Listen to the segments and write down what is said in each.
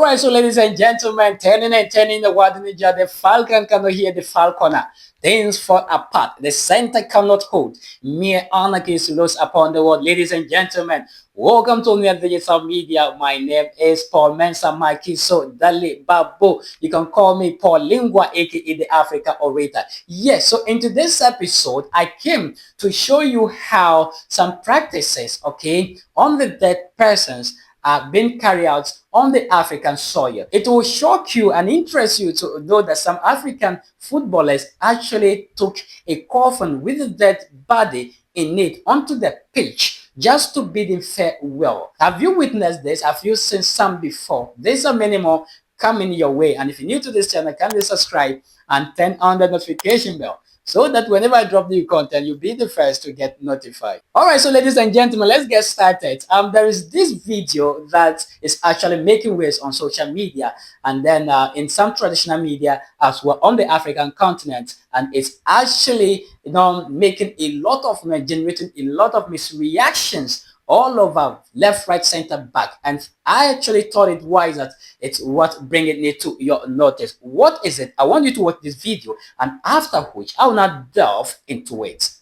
Alright, so ladies and gentlemen, turning the world ninja, the falcon cannot hear the falconer. Things fall apart, the center cannot hold. Mere anarchy slows upon the world. Ladies and gentlemen, welcome to New Digital Media. My name is Paul Mensa Mikey, so Dali Babu. You can call me Paul Lingua, aka the Africa Orator. Yes, so in today's episode, I came to show you how some practices, okay, on the dead persons are being carried out on the African soil. It will shock you and interest you to know that some African footballers actually took a coffin with a dead body in it onto the pitch just to bid him farewell. Have you witnessed this? Have you seen some before? There's so many more coming your way. And if you're new to this channel, kindly subscribe and turn on the notification bell, so that whenever I drop new content, you'll be the first to get notified. All right, so ladies and gentlemen, let's get started. There is this video that is actually making waves on social media, and then in some traditional media as well on the African continent, and it's actually making a lot of generating a lot of misreactions all over, left, right, center, back. And I actually thought it wise that it's what bringing it to your notice. What is it? I want you to watch this video, and after which I will not delve into it.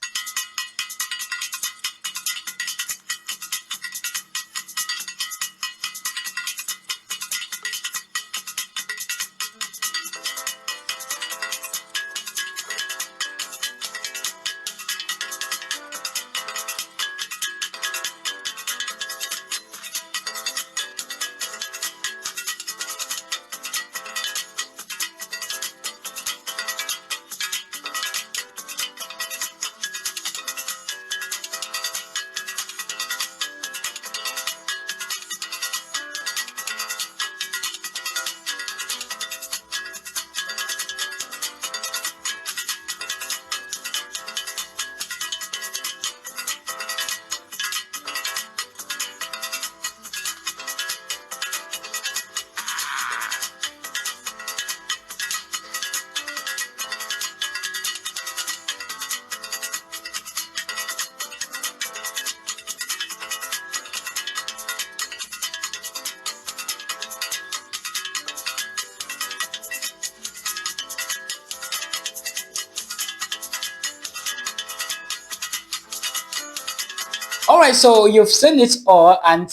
All right, so you've seen it all, and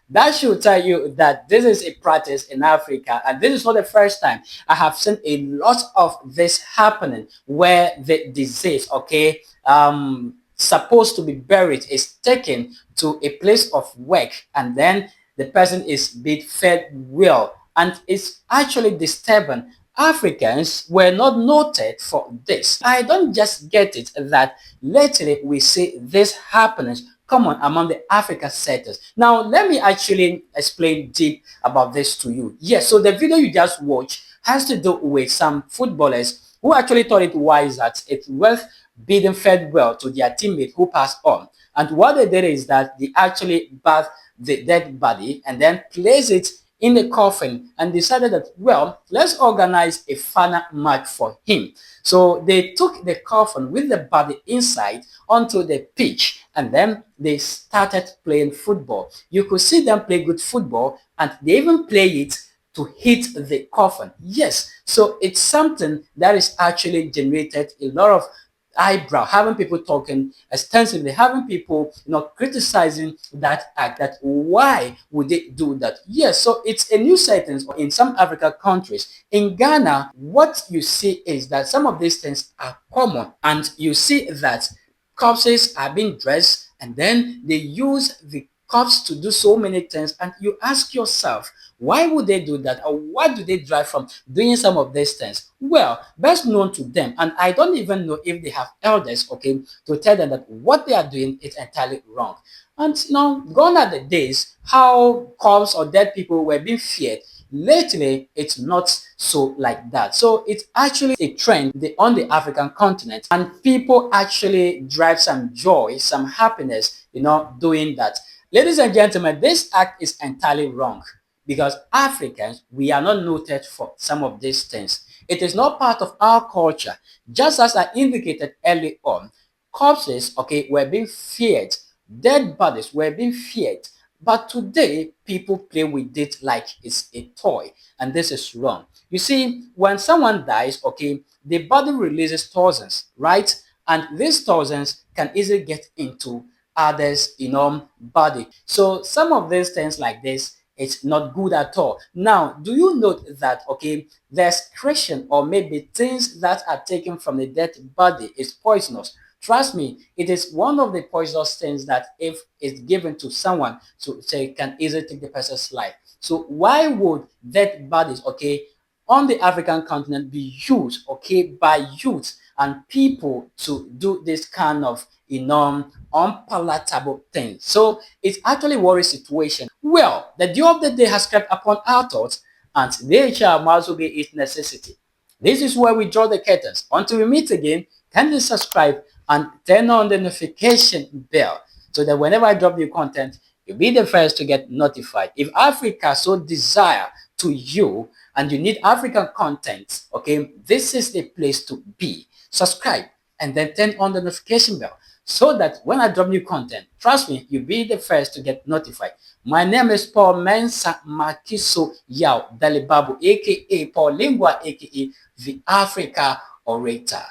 that should tell you that this is a practice in Africa, and this is not the first time. I have seen a lot of this happening where the disease, okay, supposed to be buried, is taken to a place of work, and then the person is being fed well, and it's actually disturbing. Africans were not noted for this. I don't just get it that lately we see this happening common among the Africa sectors. Now, let me actually explain deep about this to you. Yes, so the video you just watched has to do with some footballers who actually thought it wise that it's worth bidding farewell to their teammate who passed on. And what they did is that they actually bathed the dead body and then placed it in the coffin and decided that, well, let's organize a final match for him. So they took the coffin with the body inside onto the pitch, and then they started playing football. You could see them play good football, and they even play it to hit the coffin. Yes, so it's something that is actually generated a lot of eyebrow, having people talking extensively, having people criticizing that act, that why would they do that. Yes, so it's a new sentence in some African countries. In Ghana, what you see is that some of these things are common, and you see that corpses are being dressed, and then they use the corpse to do so many things, and you ask yourself, why would they do that, or what do they drive from doing some of these things? Well, best known to them, and I don't even know if they have elders, okay, to tell them that what they are doing is entirely wrong. And gone are the days how corpse or dead people were being feared. Lately, it's not so like that. So it's actually a trend on the African continent, and people actually drive some joy, some happiness, doing that. Ladies and gentlemen, this act is entirely wrong, because Africans, we are not noted for some of these things. It is not part of our culture. Just as I indicated early on, corpses, okay, were being feared, dead bodies were being feared, But today, people play with it like it's a toy, and this is wrong. You see, when someone dies, okay, the body releases toxins, right? And these toxins can easily get into others, body. So some of these things like this, it's not good at all. Now, do you note that, okay, the excretion or maybe things that are taken from the dead body is poisonous? Trust me, it is one of the poisonous things that if it's given to someone, so say can easily take the person's life. So why would dead bodies, okay, on the African continent be used, okay, by youth and people to do this kind of, unpalatable things? So it's actually a worry situation. Well, the dew of the day has crept upon our thoughts, and they shall also be its necessity. This is where we draw the curtains. Until we meet again, kindly subscribe and turn on the notification bell so that whenever I drop new content, you'll be the first to get notified. If Africa so desire to you and you need African content, okay, this is the place to be. Subscribe and then turn on the notification bell so that when I drop new content, trust me, you'll be the first to get notified. My name is Paul Mensa Makiso Yao Dalibabu, aka Paul Lingua, aka the Africa Orator.